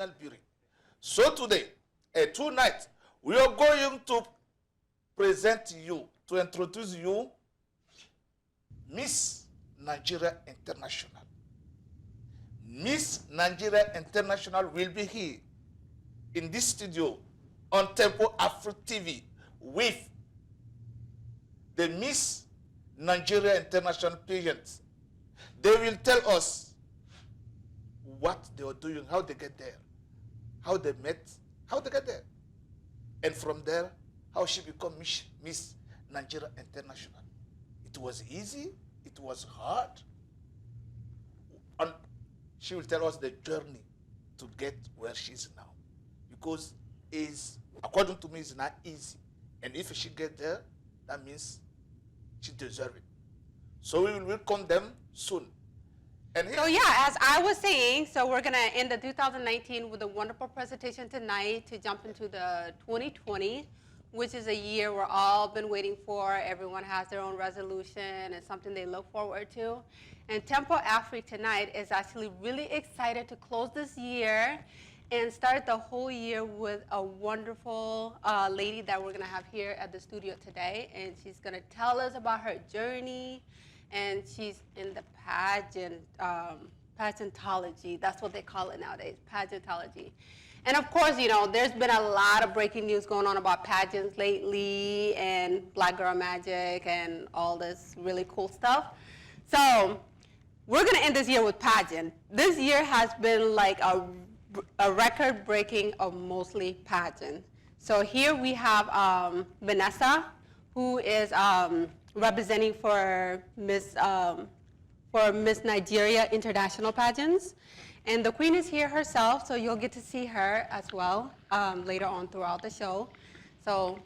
International Bureau. So today, tonight, we are going to present you, to introduce you, Miss Nigeria International. Miss Nigeria International will be here in this studio on Tempo Afric TV with the Miss Nigeria International pageants. They will tell us what they are doing, how they get there, how they met, how they get there. And from there, how she become Miss Nigeria International. It was easy, it was hard. And she will tell us the journey to get where she is now. Because according to me, it's not easy. And if she get there, that means she deserves it. So we will welcome them soon. And so yeah, as I was saying, so we're gonna end the 2019 with a wonderful presentation tonight to jump into the 2020, which is a year we're all been waiting for. Everyone has their own resolution and something they look forward to. And Tempo Afric tonight is actually really excited to close this year and start the whole year with a wonderful lady that we're gonna have here at the studio today. And she's gonna tell us about her journey. And she's in the pageantology. That's what they call it nowadays, pageantology. And of course, you know, there's been a lot of breaking news going on about pageants lately and Black Girl Magic and all this really cool stuff. So we're gonna end this year with pageant. This year has been like a record-breaking of mostly pageant. So here we have Vanessa, who is representing for Miss Nigeria International Pageants. And the Queen is here herself, so you'll get to see her as well later on throughout the show. So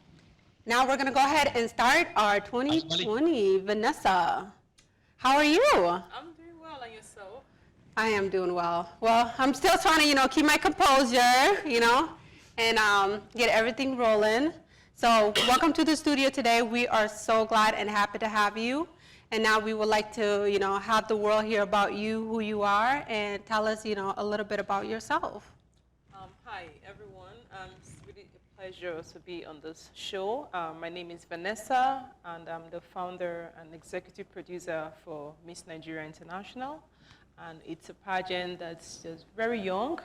now we're gonna go ahead and start our 2020. Vanessa, how are you? I'm doing well, and yourself? I am doing well. Well, I'm still trying to, you know, keep my composure, you know, and get everything rolling. So welcome to the studio today. We are so glad and happy to have you. And now we would like to, you know, have the world hear about you, who you are, and tell us, you know, a little bit about yourself. Hi, everyone. It's really a pleasure to be on this show. My name is Vanessa, and I'm the founder and executive producer for Miss Nigeria International. And it's a pageant that's just very young.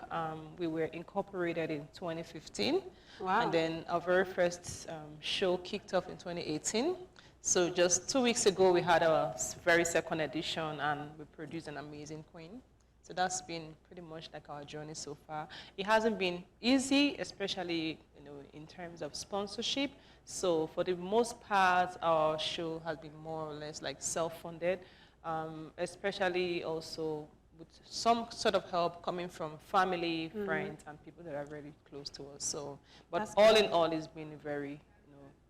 We were incorporated in 2015. Wow. And then our very first show kicked off in 2018. So just 2 weeks ago, we had our very second edition, and we produced an amazing queen. So that's been pretty much like our journey so far. It hasn't been easy, especially in terms of sponsorship. So for the most part, our show has been more or less like self-funded. Especially also with some sort of help coming from family, friends, and people that are very close to us. So, but that's all in all, it's been a very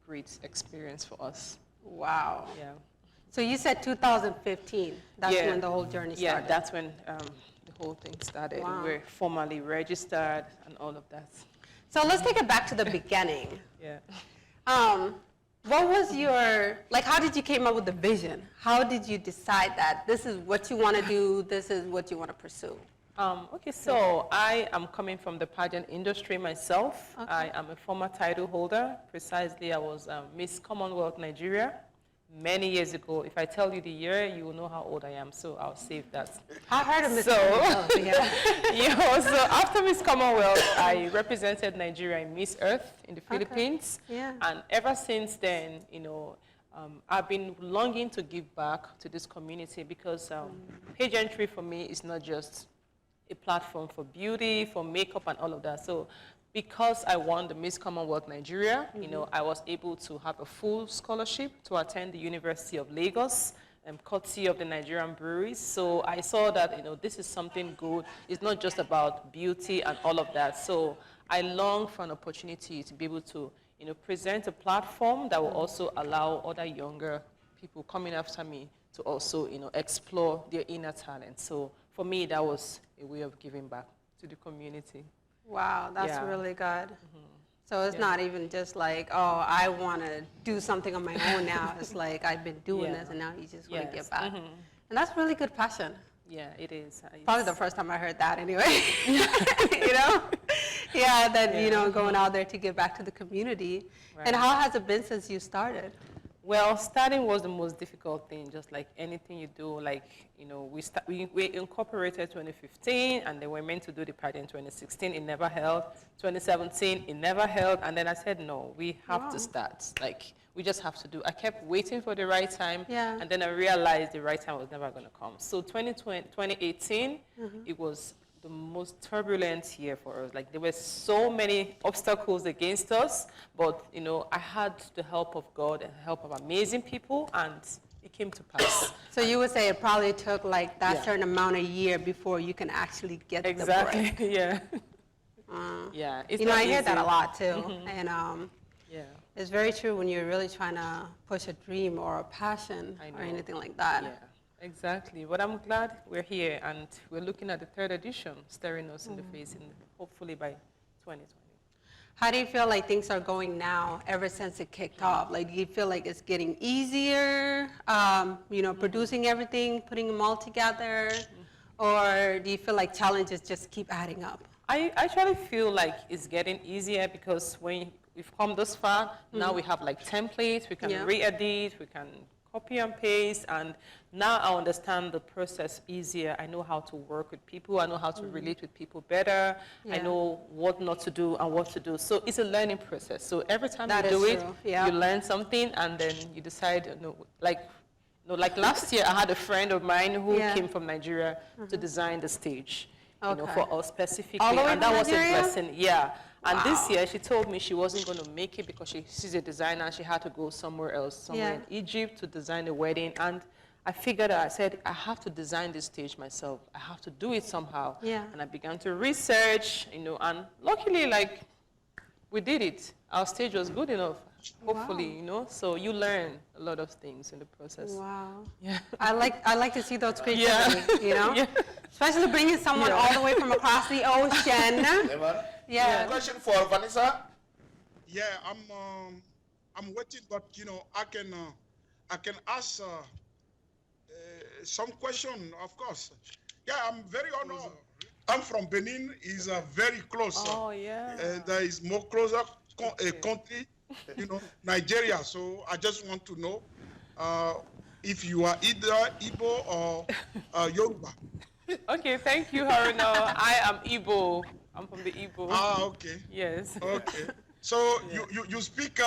great experience for us. Wow. Yeah. So you said 2015. That's when the whole journey started. Yeah, that's when the whole thing started. Wow. We were formally registered and all of that. So let's take it back to the beginning. Yeah. What was your, like, how did you came up with the vision? How did you decide that this is what you want to do, this is what you want to pursue? Okay, so I am coming from the pageant industry myself. Okay. I am a former title holder. Precisely, I was Miss Commonwealth Nigeria many years ago. If I tell you the year, you will know how old I am, so I'll save that. I heard of Miss Commonwealth, yeah. So after Miss Commonwealth, I represented Nigeria in Miss Earth in the Philippines. Yeah. And ever since then, I've been longing to give back to this community because pageantry for me is not just a platform for beauty, for makeup, and all of that. So because I won the Miss Commonwealth Nigeria, I was able to have a full scholarship to attend the University of Lagos, courtesy of the Nigerian breweries. So I saw that, this is something good. It's not just about beauty and all of that. So I long for an opportunity to be able to, present a platform that will also allow other younger people coming after me to also, explore their inner talent. So for me, that was a way of giving back to the community. Wow, that's really good. So it's not even just like, oh, I want to do something on my own now. It's like, I've been doing this, and now you just want to give back. And that's really good passion. Yeah, it is. Probably the first time I heard that anyway. Yeah, that, you Yeah. know, going out there to give back to the community. And Right. how has it been since you started? Well, starting was the most difficult thing, just like anything you do. Like, you know, we incorporated 2015, and then we were meant to do the party in 2016. It never held. 2017, it never held. And then I said, no, we have Wow. to start. Like, we just have to do. I kept waiting for the right time, Yeah. and then I realized the right time was never going to come. So 2018, it was the most turbulent year for us. Like, there were so many obstacles against us, but, you know, I had the help of God and the help of amazing people, and it came to pass. So you would say it probably took like that Yeah. certain amount of year before you can actually get Exactly, the break. yeah. Uh, Yeah, it's you know, not I hear that easy. a lot too. And Yeah, it's very true when you're really trying to push a dream or a passion I or know. anything like that. yeah, exactly. But I'm glad we're here, and we're looking at the third edition, staring us in the face, hopefully by 2020. How do you feel like things are going now ever since it kicked off? Like, do you feel like it's getting easier, you know, producing everything, putting them all together? Or do you feel like challenges just keep adding up? I actually feel like it's getting easier because when we've come this far, now we have like templates, we can Yeah. re-edit, we can copy and paste, and now I understand the process easier. I know how to work with people, I know how to relate with people better, I Yeah. know what not to do and what to do. So it's a learning process. So every time That you is do it, true, yeah. you learn something, and then you decide, you know, like last year, I had a friend of mine who Yeah. came from Nigeria to design the stage, you know, Okay. for us specifically, All the way and that from was Nigeria? a blessing. Yeah, and this Wow. year she told me she wasn't going to make it because she's a designer and she had to go somewhere else, somewhere Yeah. in Egypt to design a wedding. And I figured out, I said, I have to design this stage myself. I have to do it somehow. Yeah. And I began to research, you know, and luckily, like, we did it. Our stage was good enough, hopefully, Wow. you know. So you learn a lot of things in the process. Wow. Yeah. I like to see those creativity, you know? Yeah. Especially bringing someone Yeah. all the way from across the ocean. Evan? Yeah. Question for Vanessa. Yeah, I'm waiting, but you know, I can ask some question, of course. Yeah, I'm very honored. I'm from Benin. Is very close, Oh, yeah. and is more closer country, you know, Nigeria. So I just want to know if you are either Igbo or Yoruba. Okay, thank you, Haruna. I am Igbo. I'm from the Igbo. Ah, okay. Yes. Okay. So you speak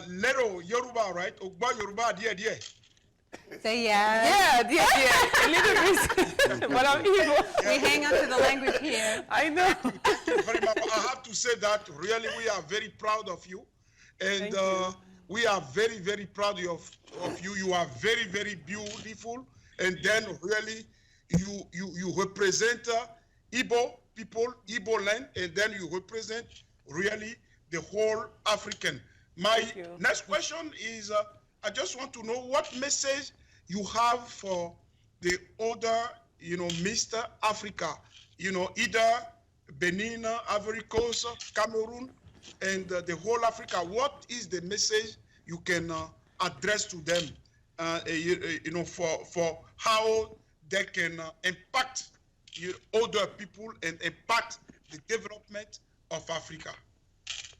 little Yoruba, right? Ogba Yoruba, dear. Say yes. Yeah, yeah, a little bit. But I'm Igbo. We hang on to the language here. I know. Thank you very much. I have to say that really we are very proud of you, and Thank you. we are very, very proud of you. You are very, very beautiful, and then really you represent Igbo people, Igbo land, and then you represent really the whole African. My Thank you. next question is, I just want to know what message you have for the other, you know, Mr. Africa, you know, either Benin, Ivory Coast, Cameroon, and the whole Africa. What is the message you can address to them, you know, for how they can impact other people and impact the development of Africa?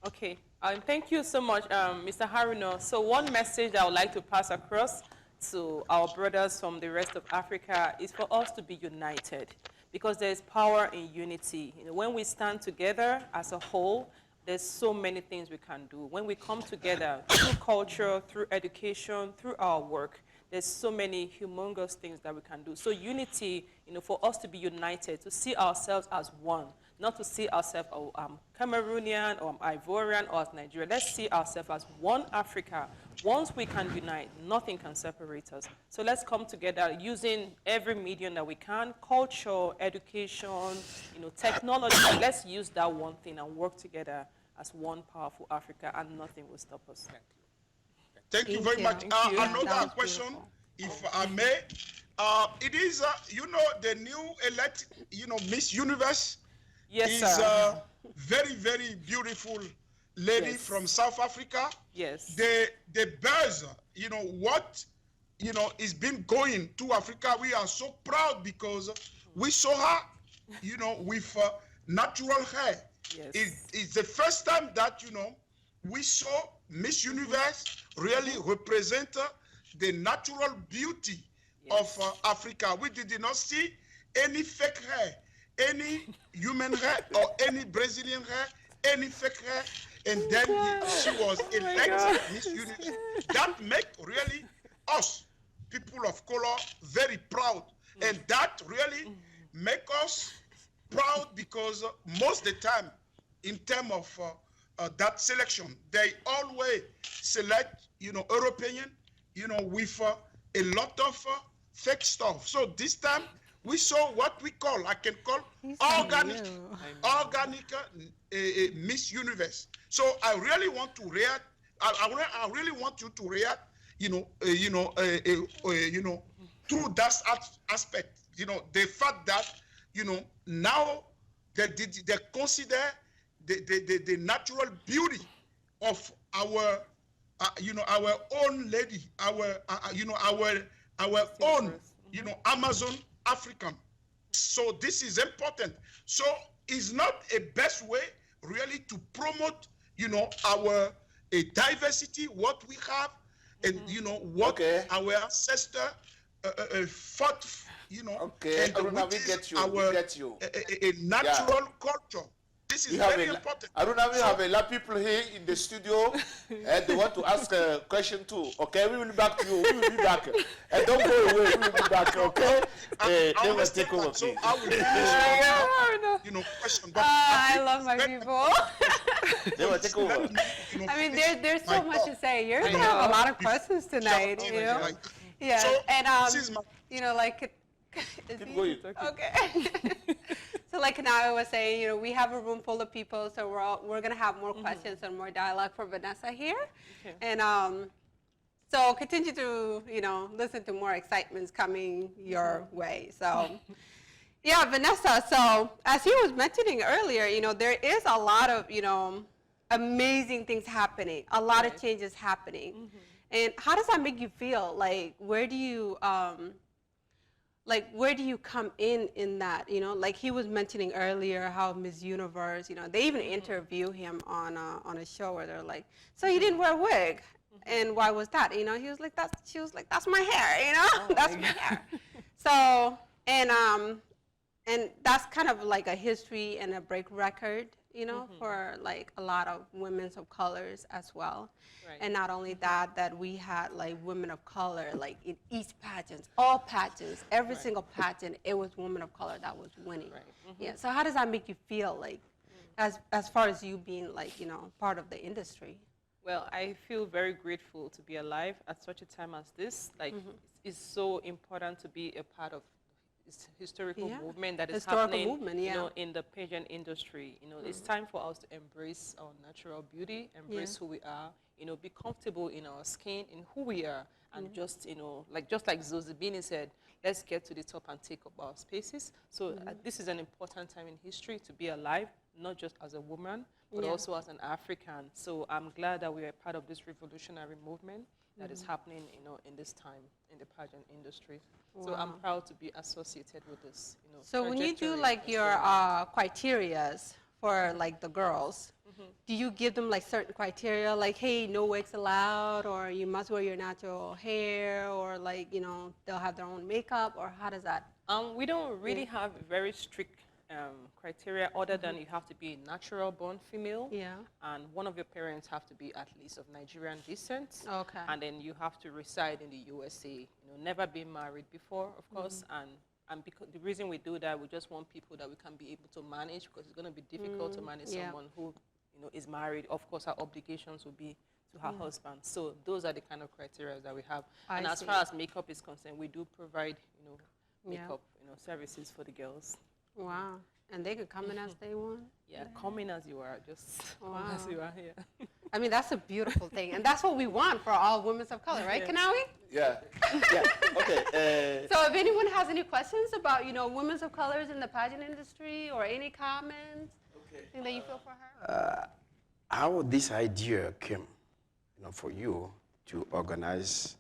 Okay. Thank you so much, Mr. Haruna. So one message I would like to pass across to our brothers from the rest of Africa is for us to be united, because there is power in unity. You know, when we stand together as a whole, there's so many things we can do. When we come together through culture, through education, through our work, there's so many humongous things that we can do. So unity, you know, for us to be united, to see ourselves as one, not to see ourselves, oh, I'm Cameroonian or I'm Ivorian or as Nigerian. Let's see ourselves as one Africa. Once we can unite, nothing can separate us. So let's come together using every medium that we can, culture, education, you know, technology. Let's use that one thing and work together as one powerful Africa, and nothing will stop us. Thank you Thank very you. much. Thank you. That Another was question, beautiful. if I may. It is, you know, the new elect, you know, Miss Universe Yes, is sir. very, very beautiful lady Yes. from South Africa. Yes. The buzz, you know, what, you know, is been going to Africa. We are so proud because we saw her, you know, with natural hair. Yes. It's the first time that, we saw Miss Universe really represent the natural beauty of Africa. We did not see any fake hair, any human hair, or any Brazilian hair, any fake hair. And then she was elected Miss Universe. That make really us, people of color, very proud. And that really make us proud because most of the time, in terms of that selection, they always select, European, with a lot of fake stuff. So this time, we saw what we call, I can call organic Miss Universe. So I really want to react. I really want you to react. Through that aspect. The fact that now they consider the natural beauty of our our own lady, our own Amazon African. So this is important. So it's not a best way really to promote our diversity, what we have, and what our ancestor fought, Okay, and Aruna, which we is get you. our We get you. a natural culture. This is very important. Aruna, we have a lot of people here in the studio, and they want to ask a question too. Okay, we will be back to you. We will be back. And don't go away. We will be back. Okay. I They will understand take over. that. So Please. I will question. But I love my people. They will take over. I mean, there's so much to say. You're gonna have a lot of questions tonight, you know. Yeah, So, and this is my- like, Keep going. okay. So like Kanawe was saying, we have a room full of people, so we're gonna have more questions and more dialogue for Vanessa here, and so continue to listen to more excitements coming your way. So yeah, Vanessa. So as he was mentioning earlier, there is a lot of amazing things happening, a lot of changes happening, and how does that make you feel? Like where do you come in that, like he was mentioning earlier how Miss Universe, they even interview him on a show where they're like, so you didn't wear a wig, and why was that? He was like, she was like, that's my hair, that's my hair. So, and that's kind of like a history and a break record, for like a lot of women of colors as well. Right. And not only that we had like women of color, like in each pageants, all pageants, every single pageant, it was women of color that was winning. Right. Yeah. So how does that make you feel, like, as far as you being like, part of the industry? Well, I feel very grateful to be alive at such a time as this. Like, it's so important to be a part of this historical movement that is happening, in the pageant industry. It's time for us to embrace our natural beauty, embrace who we are, be comfortable in our skin, in who we are, and just like Zozibini said, let's get to the top and take up our spaces. So this is an important time in history to be alive, not just as a woman, but also as an African. So I'm glad that we are part of this revolutionary movement that is happening, in this time in the pageant industry. Wow. So I'm proud to be associated with this, So when you do like your criterias for like the girls, do you give them like certain criteria, like, hey, no wigs allowed, or you must wear your natural hair, or like, they'll have their own makeup, or how does that? We don't really have very strict criteria other than you have to be a natural born female, and one of your parents have to be at least of Nigerian descent, and then you have to reside in the USA, never been married before, of course, and because the reason we do that, we just want people that we can be able to manage, because it's going to be difficult to manage someone who is married. Of course, our obligations will be to her husband. So those are the kind of criteria that we have. And as far as makeup is concerned, we do provide makeup services for the girls. Wow. And they can come in as they want? Yeah, come in as you are, just come as you are here. I mean, that's a beautiful thing. And that's what we want for all women of color, right, Kanawi? Yeah. Okay. So if anyone has any questions about, women of colors in the pageant industry, or any comments, anything that you feel for her? How this idea came, for you to organize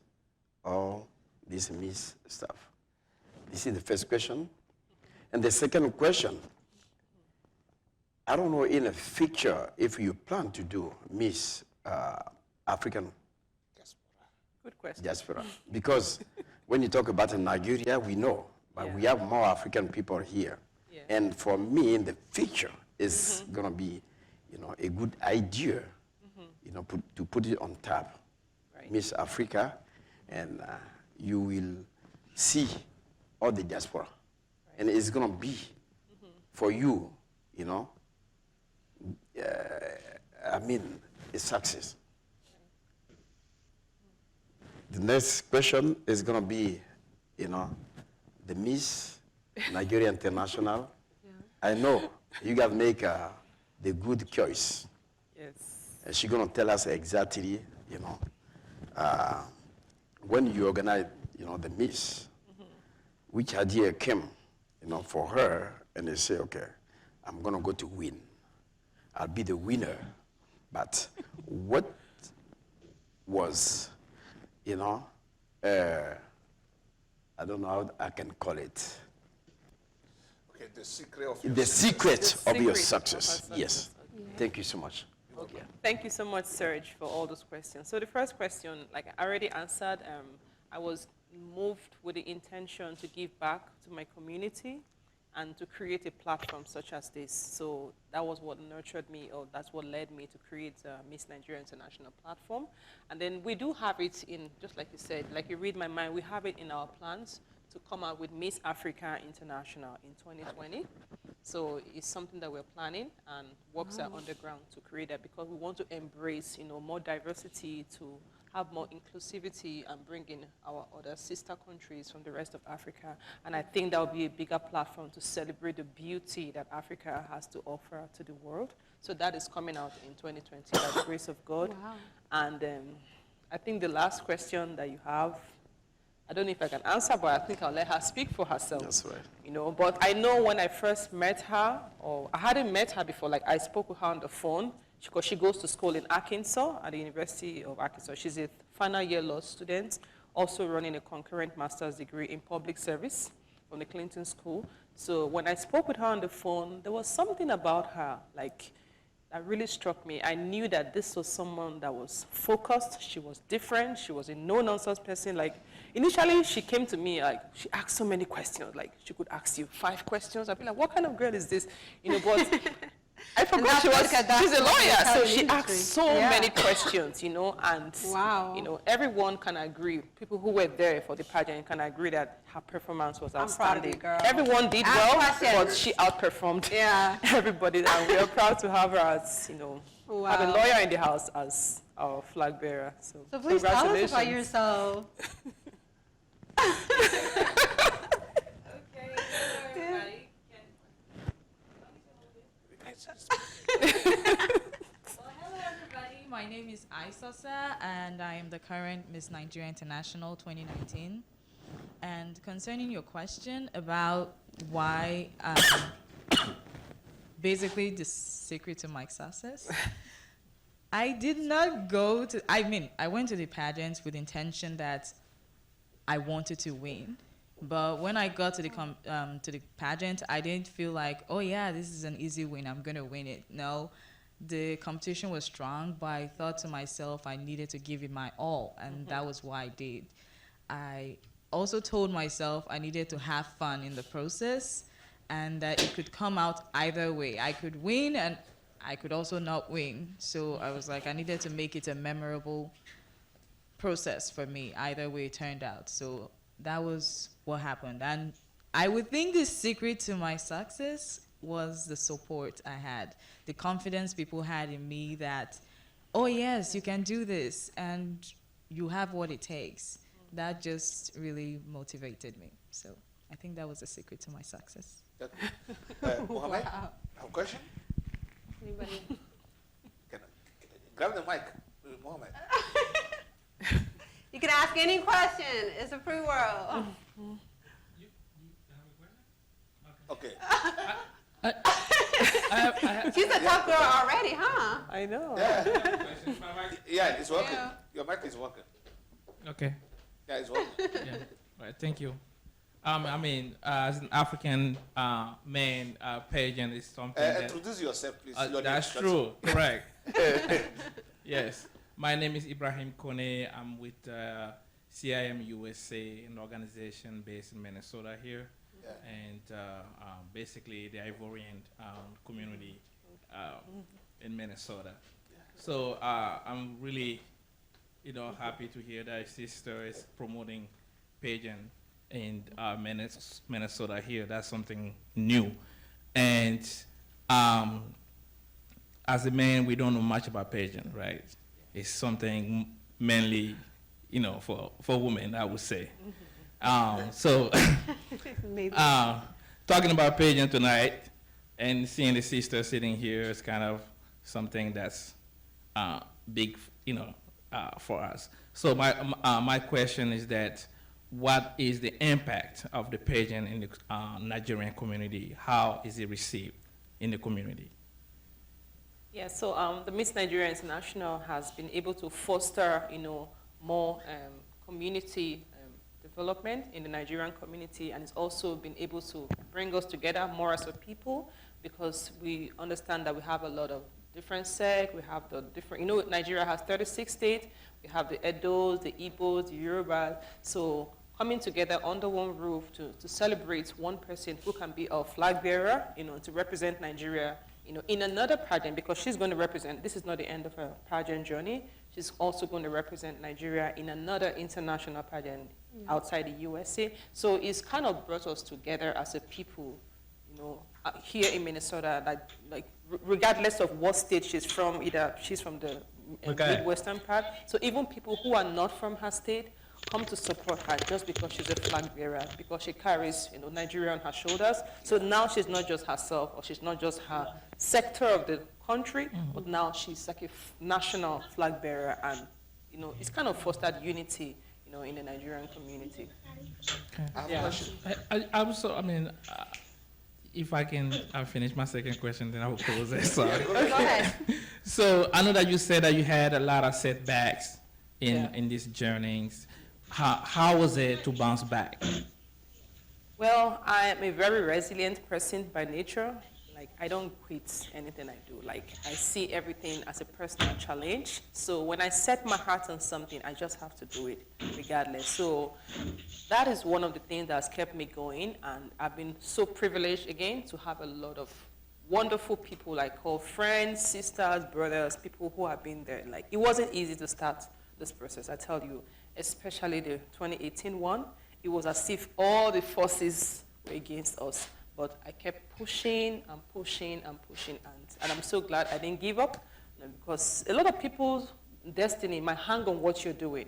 all this Miss stuff? This is the first question. And the second question, I don't know in the future if you plan to do Miss African Good question. diaspora. Because when you talk about Nigeria, we know, but we have more African people here. Yeah. And for me, in the future, it's going to be, a good idea, to put it on top. Right. Miss Africa, and you will see all the diaspora. Right. And it's going to be for you, a success. The next question is going to be, the Miss Nigeria International. I know you guys make the good choice. Yes. And she's going to tell us exactly, when you organize, the Miss, which idea came, for her, and they say, okay, I'm going to go to win. I'll be the winner. But what was, I don't know how I can call it. Okay, the secret of The secret of your secret success. of our Yes. success. Thank you so much. Okay. Thank you so much, Serge, for all those questions. So the first question, like I already answered, I was moved with the intention to give back to my community and to create a platform such as this. So that was what nurtured me, or that's what led me to create Miss Nigeria International platform. And then we do have it in, just like you said, like you read my mind, we have it in our plans to come out with Miss Africa International in 2020. So it's something that we're planning, and works are underground to create that, because we want to embrace, more diversity, to have more inclusivity, and bring in our other sister countries from the rest of Africa. And I think that will be a bigger platform to celebrate the beauty that Africa has to offer to the world. So that is coming out in 2020 by the grace of God. Wow. And I think the last question that you have, I don't know if I can answer, but I think I'll let her speak for herself. That's right. But I know when I first met her, or I hadn't met her before, like I spoke with her on the phone, because she goes to school in Arkansas, at the University of Arkansas. She's a final year law student, also running a concurrent master's degree in public service from the Clinton School. So when I spoke with her on the phone, there was something about her, like, that really struck me. I knew that this was someone that was focused, she was different, she was a no-nonsense person. Like, initially, she came to me, like, she asked so many questions. Like, she could ask you 5 questions. I'd be like, what kind of girl is this? But I forgot she's a lawyer, so she asked so many questions, and, Wow. everyone can agree. People who were there for the pageant can agree that her performance was I'm proud of outstanding. you, girl. Everyone did Ask well, questions. but she outperformed everybody, and we are proud to have her as, have a Wow. lawyer in the house as our flag bearer. So, So please tell us congratulations. about yourself. Okay, hello everybody. Well, hello everybody. My name is Aisosa, and I am the current Miss Nigeria International 2019. And concerning your question about why, basically the secret to my success, I did not go to, I went to the pageant with intention that I wanted to win. But when I got to the pageant, I didn't feel like, oh yeah, this is an easy win, I'm gonna win it. No, the competition was strong, but I thought to myself I needed to give it my all, and that was what I did. I also told myself I needed to have fun in the process, and that it could come out either way. I could win, and I could also not win. So I was like, I needed to make it a memorable process for me, either way it turned out. So that was what happened. And I would think the secret to my success was the support I had, the confidence people had in me that, oh yes, you can do this, and you have what it takes. That just really motivated me. So I think that was the secret to my success. Mohammed, Wow. have a question? Anybody? Grab the mic, Mohammed. You can ask any question. It's a free world. Okay. She's a tough girl already, huh? I know. Yeah, it's working. Yeah. Your mic is working. Okay. Yeah, it's working. Yeah. Right. Thank you. I mean, as an African man, pageant is something that... Introduce yourself, please. Your name, that's true, correct. Yes. My name is Ibrahim Kone. I'm with CIM USA, an organization based in Minnesota here. Yeah. And basically the Ivorian community in Minnesota. So I'm really, happy to hear that sister is promoting pageant in Minnesota here. That's something new. And as a man, we don't know much about pageant, right? It's something mainly, for women, I would say. So, talking about pageant tonight and seeing the sister sitting here is kind of something that's big, for us. So my question is that, what is the impact of the pageant in the Nigerian community? How is it received in the community? Yeah, so the Miss Nigeria International has been able to foster, more community development in the Nigerian community, and it's also been able to bring us together more as a people, because we understand that we have a lot of different sects, we have the different, Nigeria has 36 states, we have the Edos, the Igbos, the Yorubas, so coming together under one roof to celebrate one person who can be our flag bearer, to represent Nigeria, in another pageant, because she's going to represent, this is not the end of her pageant journey, she's also going to represent Nigeria in another international pageant outside the USA. So it's kind of brought us together as a people, here in Minnesota, like regardless of what state she's from, either she's from the Midwestern part, so even people who are not from her state come to support her just because she's a flag bearer, because she carries, Nigeria on her shoulders. So now she's not just herself, or she's not just her sector of the country, but now she's like a national flag bearer, and it's kind of fostered unity, in the Nigerian community. Okay. I have a question. If I can finish my second question, then I will close it. Sorry. Go ahead. So I know that you said that you had a lot of setbacks in these journeys. How was it to bounce back? Well, I am a very resilient person by nature. Like, I don't quit anything I do. Like, I see everything as a personal challenge. So when I set my heart on something, I just have to do it regardless. So that is one of the things that's kept me going. And I've been so privileged, again, to have a lot of wonderful people I call friends, sisters, brothers, people who have been there. Like, it wasn't easy to start this process, I tell you, especially the 2018 one. It was as if all the forces were against us. But I kept pushing and pushing and pushing, and I'm so glad I didn't give up, because a lot of people's destiny might hang on what you're doing.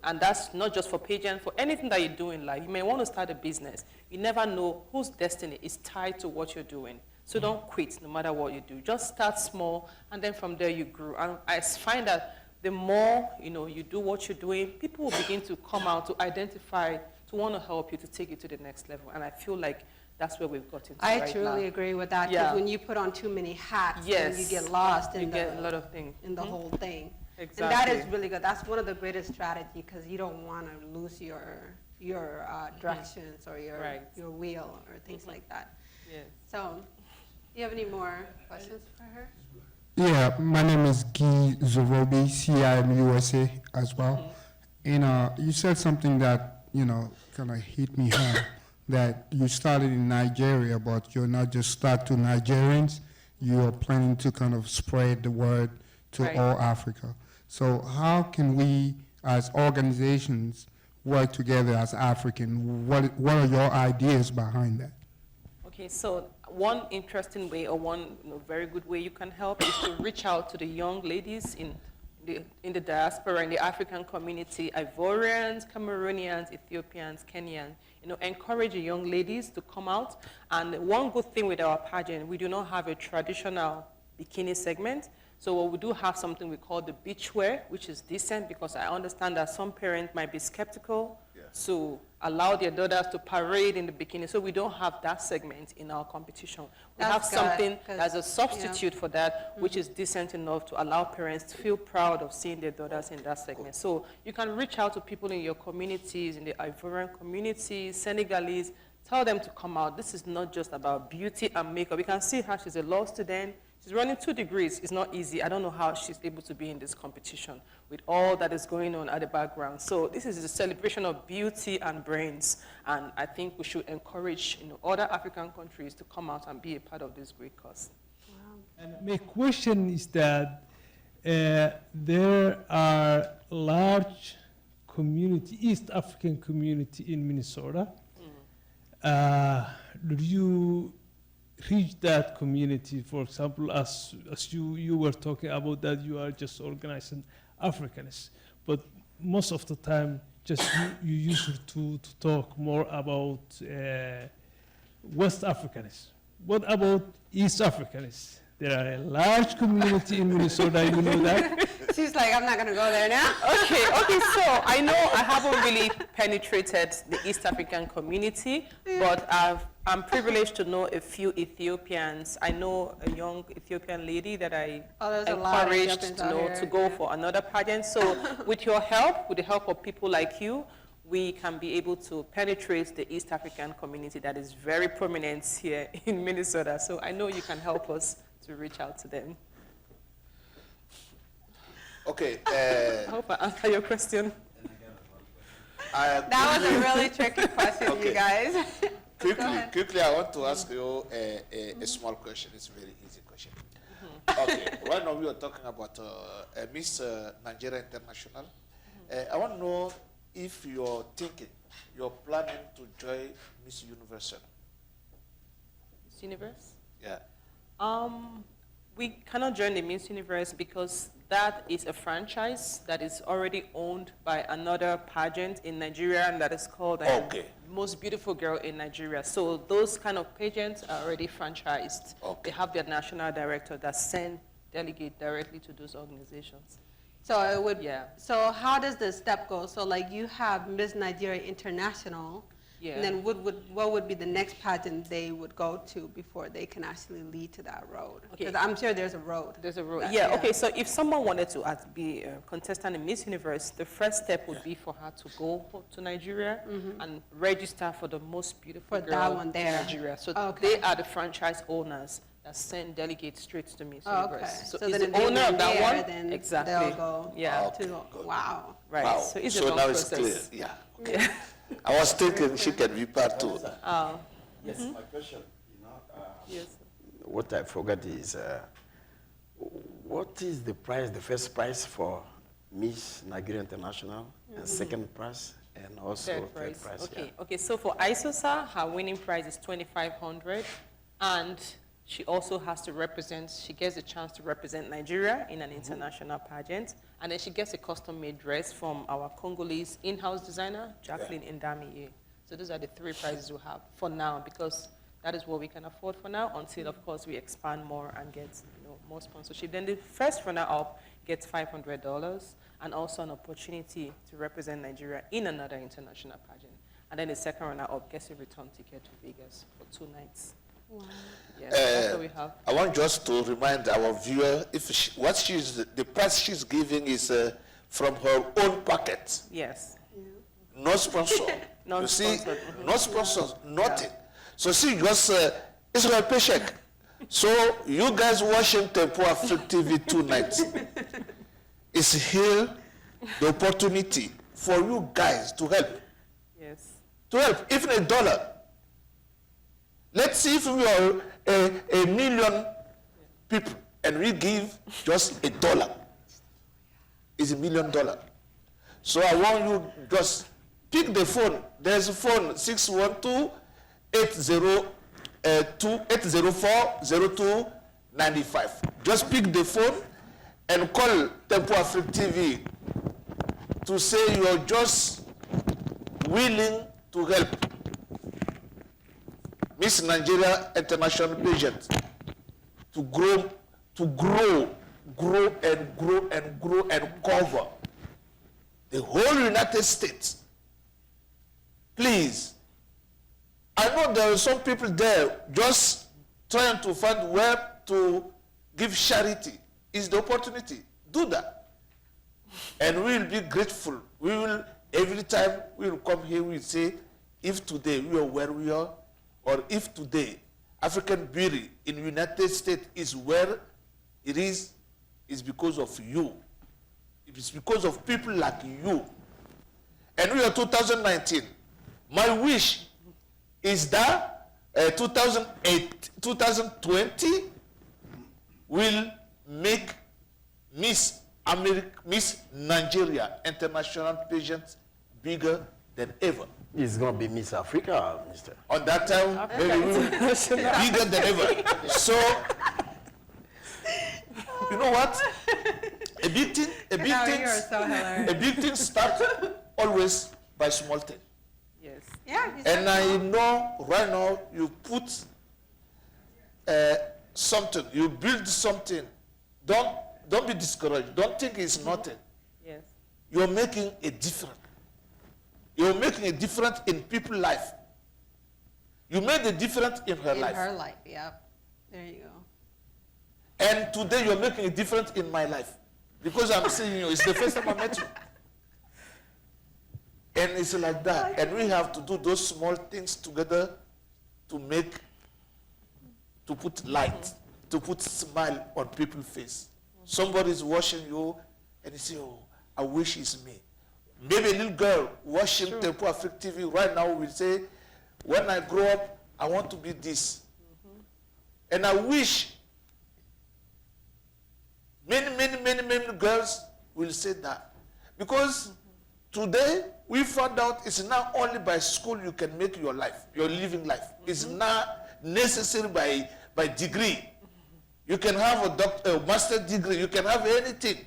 And that's not just for pageant, for anything that you do in life. You may want to start a business. You never know whose destiny is tied to what you're doing. So don't quit no matter what you do. Just start small, and then from there you grow. And I find that the more you do what you're doing, people will begin to come out to identify, to want to help you, to take you to the next level. And I feel like that's where we've gotten to I right truly now. agree with that, because Yeah. when you put on too many hats, Yes. then you get lost in You get a lot of things. in the whole thing. Exactly. And that is really good. That's one of the greatest strategies, because you don't want to lose your directions or Right. your wheel or things like that. Yes. So, do you have any more questions for her? Yeah, my name is Guy Zorobi, CIM USA as well. And you said something that, kind of hit me hard, that you started in Nigeria, but you're not just stuck to Nigerians, you're planning to kind of spread the word to Right. all Africa. So how can we, as organizations, work together as African? What are your ideas behind that? Okay, so one interesting way, or one very good way you can help, is to reach out to the young ladies in the diaspora, in the African community, Ivorians, Cameroonians, Ethiopians, Kenyans. Encourage the young ladies to come out. And one good thing with our pageant, we do not have a traditional bikini segment. So we do have something we call the beach wear, which is decent, because I understand that some parents might be skeptical to allow their daughters to parade in the bikini. So we don't have that segment in our competition. We have That's good, something 'cause, as a substitute for that, which is decent enough to allow parents to feel proud of seeing their daughters in that segment. So you can reach out to people in your communities, in the Ivorian community, Senegalese, tell them to come out. This is not just about beauty and makeup. You can see how she's a law student. She's running 2 degrees. It's not easy. I don't know how she's able to be in this competition with all that is going on at the background. So this is a celebration of beauty and brains. And I think we should encourage other African countries to come out and be a part of this great cause. And my question is that there are large community, East African community in Minnesota. Do you reach that community, for example, as you were talking about that you are just organizing Africans, but most of the time just you used to talk more about West Africans. What about East Africans? There are a large community in Minnesota, you know that? She's like, I'm not going to go there now. Okay, so I know I haven't really penetrated the East African community, but I'm privileged to know a few Ethiopians. I know a young Ethiopian lady that I there's a lot of encouraged Ethiopians out here, to go for another pageant. So with your help, with the help of people like you, we can be able to penetrate the East African community that is very prominent here in Minnesota. So I know you can help us to reach out to them. Okay. I hope I answered your question. That was a really tricky question, Okay. you guys. Quickly, I want to ask you a small question. It's a very easy question. Okay, right now we are talking about Miss Nigeria International. I want to know if you're planning to join Miss Universe. Miss Universe? Yeah. We cannot join the Miss Universe because that is a franchise that is already owned by another pageant in Nigeria, and that is called Most Beautiful Girl in Nigeria. So those kind of pageants are already franchised. They have their national director that send delegate directly to those organizations. So it would. Yeah. So how does the step go? So like you have Miss Nigeria International. Yeah. And then what would be the next pageant they would go to before they can actually lead to that road? Because I'm sure there's a road. There's a road. Yeah, okay, so if someone wanted to be a contestant in Miss Universe, the first step would be for her to go to Nigeria and register for the Most Beautiful Girl that one there. in Nigeria. So they are the franchise owners that send delegates straight to Miss Universe. Okay. So then it's if the they owner win of that there, one. then Exactly. they'll go to, wow. Right, Wow. so it's a So long now it's process. clear. Yeah. Okay. I was thinking she can be part too. Yes, my question, Yes. what I forgot is, what is the prize, the first prize for Miss Nigeria International, and second prize, and also third prize? Okay, okay. So for Isosa, her winning prize is $2,500, and she also has to represent. She gets a chance to represent Nigeria in an international pageant, and then she gets a custom-made dress from our Congolese in-house designer, Jacqueline Ndamiye. So those are the 3 prizes we have for now, because that is what we can afford for now. Until, of course, we expand more and get more sponsorship. Then the first runner-up gets $500 and also an opportunity to represent Nigeria in another international pageant. And then the second runner-up gets a return ticket to Vegas for 2 nights. Wow. Yes, that's what we have. I want just to remind our viewer if the price she's giving is from her own pocket. Yes. No sponsor. You see, no sponsors, nothing. So she just it's her paycheck. So you guys watching Tempo Afric TV tonight is here the opportunity for you guys to help. Yes. To help, even $1. Let's see if we are a million people and we give just $1. It's $1 million. So I want you just pick the phone. There's a phone 612-804-0295. Just pick the phone and call Tempo Afric TV to say you're just willing to help Miss Nigeria International pageant to grow and cover the whole United States please, I know there are some people there just trying to find where to give charity. Is the opportunity. Do that. And we will be grateful. We will, every time we will come here, we will say, if today we are where we are, or if today African beauty in the United States is where it is because of you. It is because of people like you. And we are 2019. My wish is that 2020 will make Miss Nigeria international pageant bigger than ever. It's going to be Miss Africa, Mr. On that time, maybe we will be bigger than ever. So, you know what? A big thing starts always by small thing. Yes. Yeah. And I know right now you put something, you build something. Don't be discouraged. Don't think it's nothing. Yes. You're making a difference. You're making a difference in people's life. You made a difference in her life. In her life, yeah. There you go. And today you're making a difference in my life. Because I'm seeing you. It's the first time I met you. And it's like that. And we have to do those small things together to put light, to put smile on people's face. Somebody's watching you and you say, oh, I wish it's me. Maybe a little girl watching Tempo Afric TV right now will say, when I grow up, I want to be this. And I wish many girls will say that. Because today, we found out it's not only by school you can make your life, your living life. It's not necessary by degree. You can have a master's degree. You can have anything.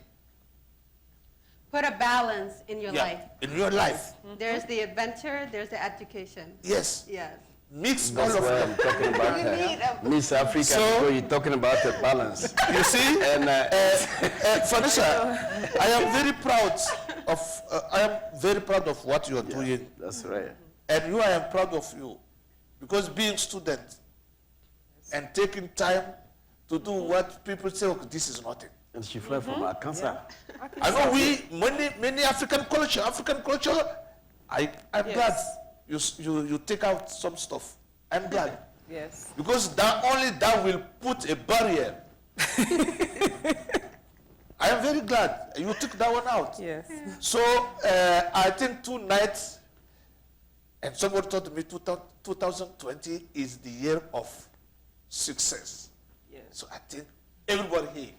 Put a balance in your life. In your life. There's the adventure, there's the education. Yes. Yes. Mix all That's of why them. I'm talking about Miss Africa. So- So you're talking about the balance. You see, And Vanessa, I am very proud of what you are doing, that's right. and I am proud of you, because being student and taking time to do what people say, okay, this is nothing. And she fled from Arkansas. I know many African culture. I'm glad you take out some stuff. I'm glad. Yes. Because that will put a barrier. I am very glad you took that one out. Yes. So I think 2 nights, and somebody told me 2020 is the year of success. Yes. So I think everybody here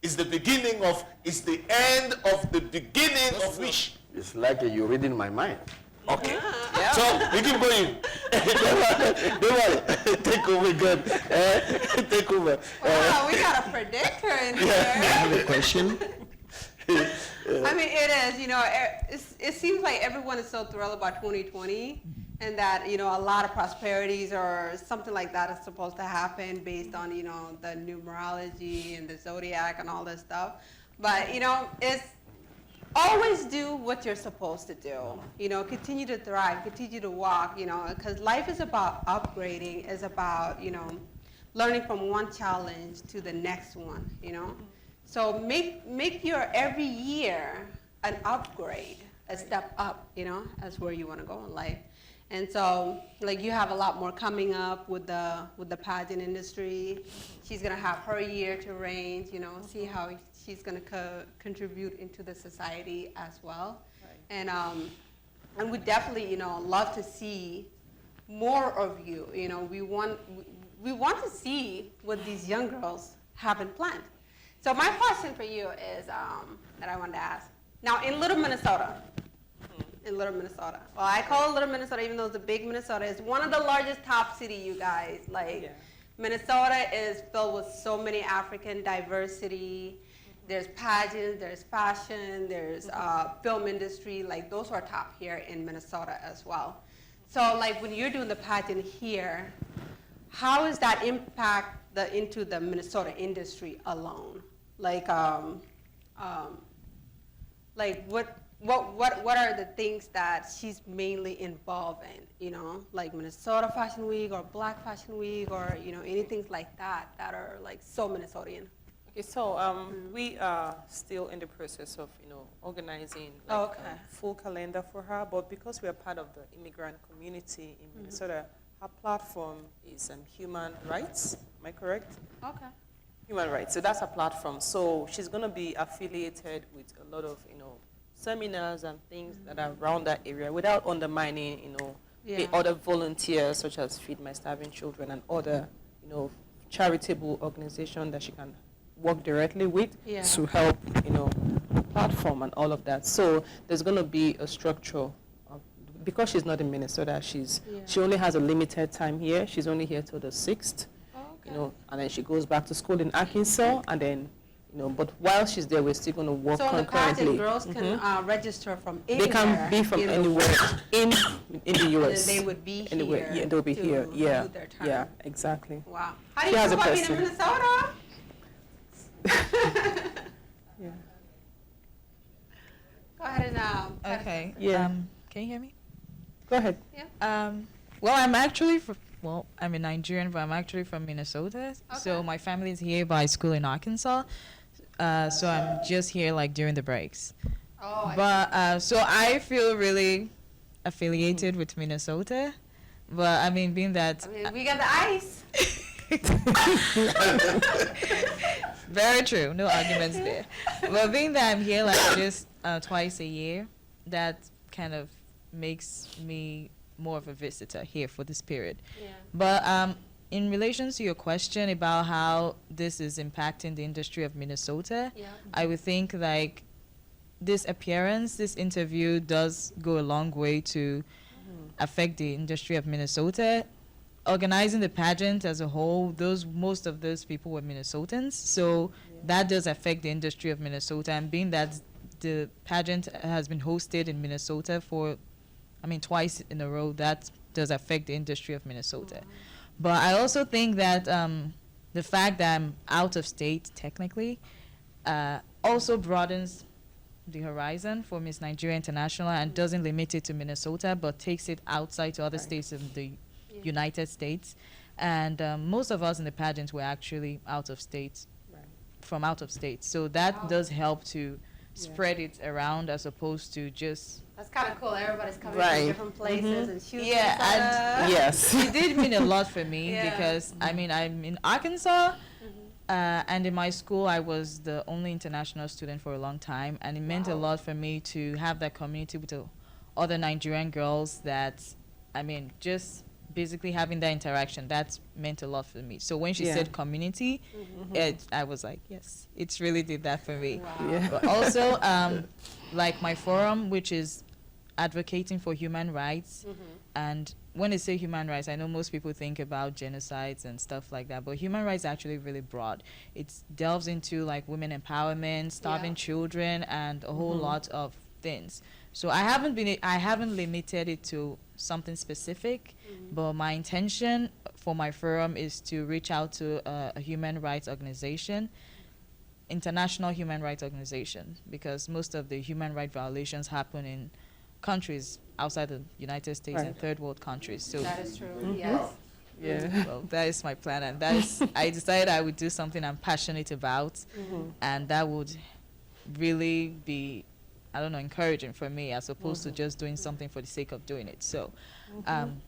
is the end of the beginning of wish. It's like you're reading my mind. Okay. So we keep going. Don't worry. Take over, God. Take over. Wow, we got a predictor in here. I have a question. I mean, it is, it seems like everyone is so thrilled about 2020 and that, a lot of prosperities or something like that is supposed to happen based on, the numerology and the zodiac and all this stuff. But, it's always do what you're supposed to do. Continue to thrive, continue to walk, because life is about upgrading, is about, learning from one challenge to the next one, So make your every year an upgrade, a step up, as where you want to go in life. And so, you have a lot more coming up with the pageant industry. She's gonna have her year to reign, see how she's gonna contribute into the society as well. Right. And we definitely, love to see more of you. We want to see what these young girls have in plan. So my question for you is that I wanted to ask. Now, in Little Minnesota, well, I call it Little Minnesota, even though it's a big Minnesota. It's one of the largest top city, you guys. Minnesota is filled with so many African diversity. There's pageants, there's fashion, there's film industry. Those are top here in Minnesota as well. So, when you're doing the pageant here, how does that impact into the Minnesota industry alone? what are the things that she's mainly involved in? You know, like Minnesota Fashion Week or Black Fashion Week, or you know, anything like that that are like so Minnesotan. Okay, so we are still in the process of, organizing like, Okay. full calendar for her, but because we are part of the immigrant community in Minnesota, her platform is human rights. Am I correct? Okay. Human rights. So that's her platform. So she's going to be affiliated with a lot of, seminars and things that are around that area without undermining, the Yeah. other volunteers such as Feed My Starving Children and other, charitable organizations that she can work directly with Yeah. to help, platform and all of that. So there's going to be a structure. Because she's not in Minnesota, she only has a limited time here. She's only here till the 6th, Okay. and then she goes back to school in Arkansas, and then, but while she's there, we're still going to work So in the concurrently. pageant, girls can register from They anywhere. can be from in the anywhere world. in the And U.S. they would be Anywhere. here. Yeah, they'll be to here. Yeah, do their turn. yeah, exactly. Wow. How do She you has feel a about being in person. Minnesota? Yeah. Go ahead and Okay. Yeah. Can you hear me? Go ahead. Well, I'm actually I'm a Nigerian, but I'm actually from Minnesota. So Okay. my family is here, but I school in Arkansas. So I'm just here like during the breaks. Oh, I But so I feel really affiliated with Minnesota. But I mean, being that mean, we got the ice. very true, no arguments there. But being that I'm here like just twice a year, that kind of makes me more of a visitor here for this period. Yeah. But in relation to your question about how this is impacting the industry of Minnesota, Yeah. I would think like this appearance, this interview does go a long way to affect the industry of Minnesota. Organizing the pageant as a whole, most of those people were Minnesotans, so that does affect the industry of Minnesota. And being that the pageant has been hosted in Minnesota twice in a row, that does affect the industry of Minnesota. But I also think that the fact that I'm out of state technically also broadens the horizon for Miss Nigeria International and doesn't limit it to Minnesota, but takes it outside to other states of the United States. And most of us in the pageant were actually out of state, from out of state. So that does help to spread it around as opposed to just... That's kind of cool. Everybody's coming Right. from different places and choosing. Yeah, and Yes. it did mean a lot for me Yeah. because I'm in Arkansas, and in my school I was the only international student for a long time, and it meant a lot for me to have that community with the other Nigerian girls. That just basically having that interaction, that meant a lot for me. So when she said community, I was like, yes, it's really did that for me. Wow. Yeah. But also, like my forum, which is advocating for human rights. And when I say human rights, I know most people think about genocides and stuff like that, but human rights is actually really broad. It delves into like women empowerment, starving children, and a whole lot of things. So I haven't limited it to something specific, but my intention for my forum is to reach out to a human rights organization, international human rights organization, because most of the human rights violations happen in countries outside the United States and third world countries. So That is true. Yes. Yeah. well, that is my plan, and that is I decided I would do something I'm passionate about, and that would really be, I don't know, encouraging for me as opposed to just doing something for the sake of doing it. So,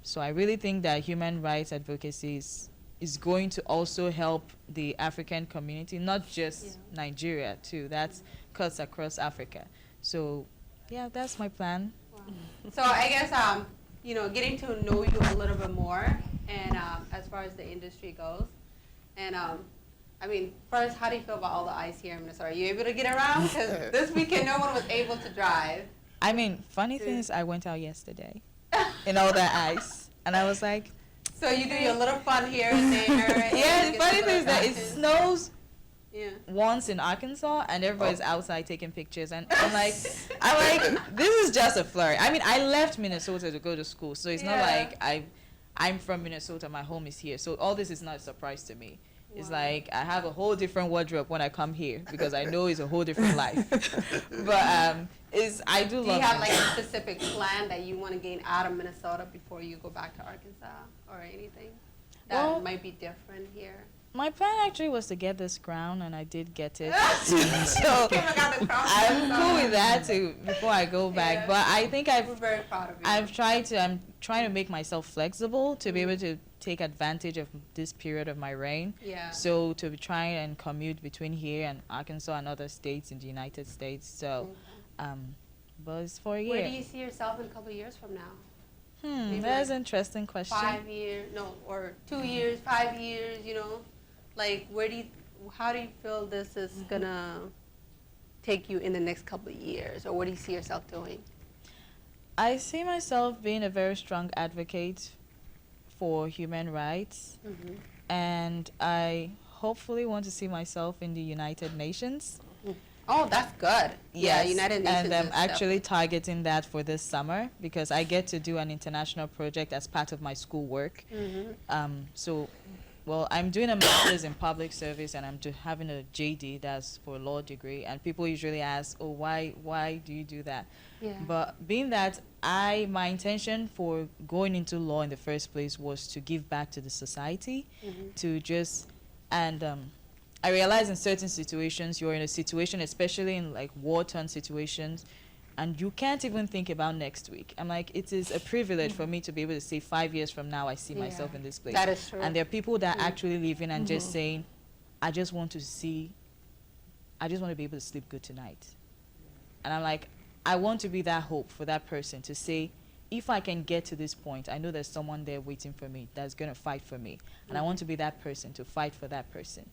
so I really think that human rights advocacy is going to also help the African community, not just Nigeria too. That cuts across Africa. So, yeah, that's my plan. So I guess getting to know you a little bit more, and as far as the industry goes, and first, how do you feel about all the ice here in Minnesota? Are you able to get around? Because this weekend, no one was able to drive. Funny thing is, I went out yesterday in all that ice, and I was like, So you do your little fun here and there. And yeah, you the get funny to thing is that it practice. snows Yeah. once in Arkansas, and everybody's outside taking pictures, and I'm like, this is just a flurry. I left Minnesota to go to school, so it's not Yeah. like I'm from Minnesota, my home is here, so all this is not a surprise to me. It's Wow. like I have a whole different wardrobe when I come here because I know it's a whole different life. But I do Do love you have it. like a specific plan that you want to gain out of Minnesota before you go back to Arkansas or anything that Well- might be different here? My plan actually was to get this crown, and I did get it. So So I'm cool with that too before I go back. Yeah. But I think We're very proud of you. I'm trying to make myself flexible to be able to take advantage of this period of my reign. Yeah. So to try and commute between here and Arkansas and other states in the United States. So, but it's for a year. Where do you see yourself in a couple of years from now? maybe That's like an interesting question. 5 years, no, or 2 years, 5 years, you know? Like, how do you feel this is gonna take you in the next couple of years? Or what do you see yourself doing? I see myself being a very strong advocate for human rights, and I hopefully want to see myself in the United Nations. Oh, that's good. Yeah, Yes, United Nations. and I'm is actually targeting that for this summer because I get to do an international project as part of my school work. Well, I'm doing a master's in public service, and I'm having a JD, that's for a law degree. And people usually ask, "Oh, why do you do that?" Yeah. But being that my intention for going into law in the first place was to give back to the society, to just and I realize in certain situations, you're in a situation, especially in like war-torn situations, and you can't even think about next week. I'm like, it is a privilege for me to be able to say 5 years from now, I see myself in this place. That is true. And there are people that are actually living and just saying, I just want to be able to sleep good tonight. And I'm like, I want to be that hope for that person to say, if I can get to this point, I know there's someone there waiting for me that's going to fight for me. And I want to be that person to fight for that person.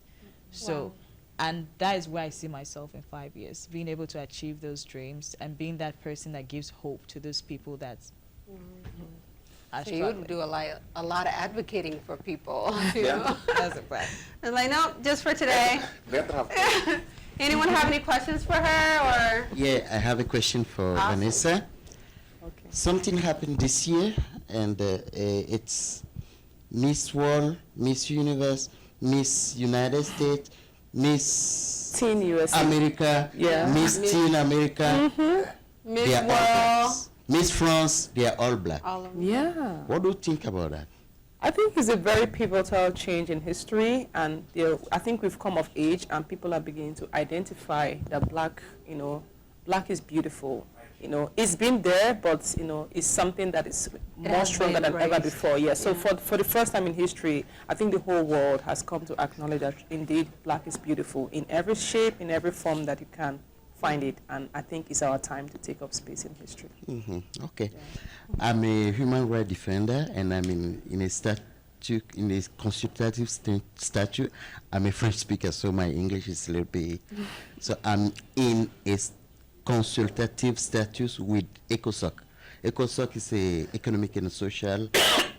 So, and that is where I see myself in 5 years, being able to achieve those dreams and being that person that gives hope to those people that are So you struggling. would do a lot of advocating for people. You know? That's a plan. And like, no, just for today. Anyone have any questions for her or? Yeah, I have a question for Awesome. Vanessa. Okay. Something happened this year, and it's Miss World, Miss Universe, Miss United States, Miss Teen USA. America, Yeah. Miss Teen America. Miss They are all World. blacks. Miss France, they are all black. All of them. Yeah. What do you think about that? I think it's a very pivotal change in history, and I think we've come of age, and people are beginning to identify that black is beautiful. It's been there, but it's something that is more has been stronger than ever embraced. before. Yeah. So for the first time in history, I think the whole world has come to acknowledge that indeed black is beautiful in every shape, in every form that you can find it, and I think it's our time to take up space in history. Okay. I'm a human rights defender, and I'm in a consultative statute. I'm a French speaker, so my English is a little bit. So I'm in a consultative status with ECOSOC. ECOSOC is a Economic and Social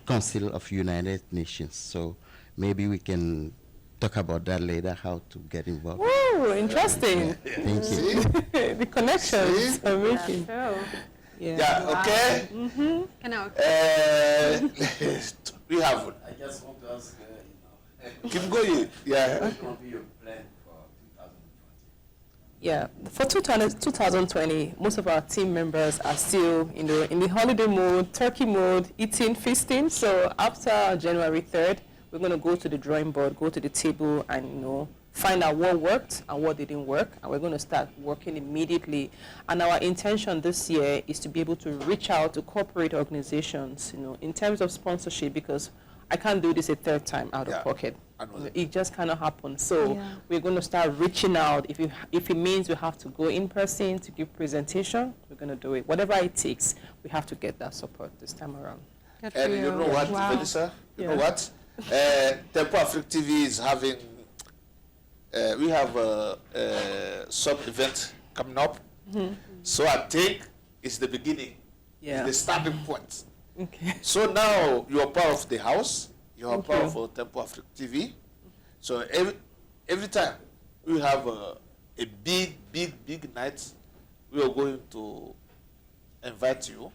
Council of United Nations. So maybe we can talk about that later, how to get involved. Woo, interesting. Thank you. The connections are making. True. Yeah, okay. Can I- We have, I just want to ask, keep going. Yeah. what will be your plan for 2020? Yeah, for 2020, most of our team members are still in the holiday mode, turkey mode, eating, feasting. So after January 3rd, we're going to go to the drawing board, go to the table, and find out what worked and what didn't work, and we're going to start working immediately. And our intention this year is to be able to reach out to corporate organizations, in terms of sponsorship, because I can't do this a third time out Yeah, of pocket. I know that. It just cannot happen. So we're going to start reaching out. If it means we have to go in person to give presentation, we're going to do it. Whatever it takes, we have to get that support this time around. And you know what, Melissa? You know what? Tempo Afric TV is having, we have some event coming up. So I think it's the beginning, Yeah. the starting point. Okay. So now you are part of the house, you are Thank part you. of Tempo Afric TV. So every time we have a big night, we are going to invite you,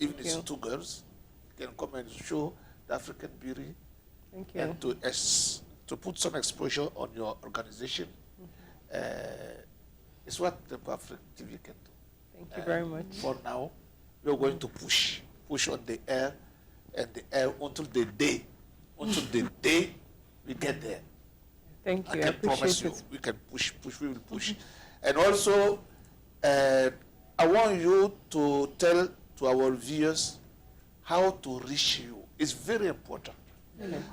even if it's you. 2 girls, you can come and show the African beauty Thank you. and to to put some exposure on your organization. It's what the Afric TV can do. Thank you very much. For now, we are going to push on the air and the air until the day we get there. Thank you. I I can promise appreciate you, it. we can push, we will push. And also, I want you to tell to our viewers how to reach you. It's very important.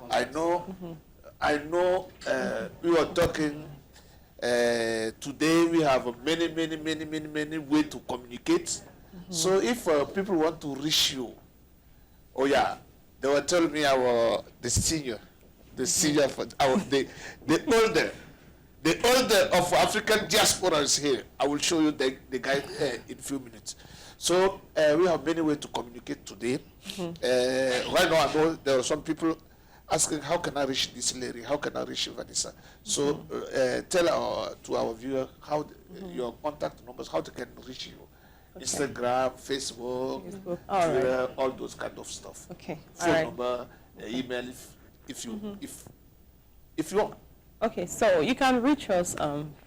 I know we were talking today, we have many ways to communicate. So if people want to reach you, oh yeah, they were telling me the senior for the older of African diaspora is here. I will show you the guy in a few minutes. So we have many ways to communicate today. Right now I know there are some people asking, how can I reach this lady? How can I reach Vanessa? So tell to our viewer how your contact numbers, how they can reach you. Okay. Instagram, Facebook, Twitter, all those kind of stuff. Okay. Phone number, email, if you want. Okay, so you can reach us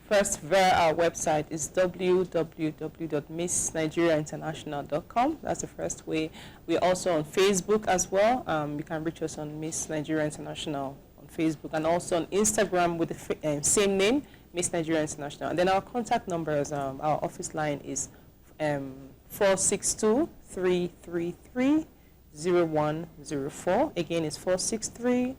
first via our website is www.missnigeriainternational.com. That's the first way. We're also on Facebook as well. You can reach us on Miss Nigeria International on Facebook, and also on Instagram with the same name, Miss Nigeria International. And then our contact numbers, our office line is 462-333-0104. Again, it's 463-333-0104.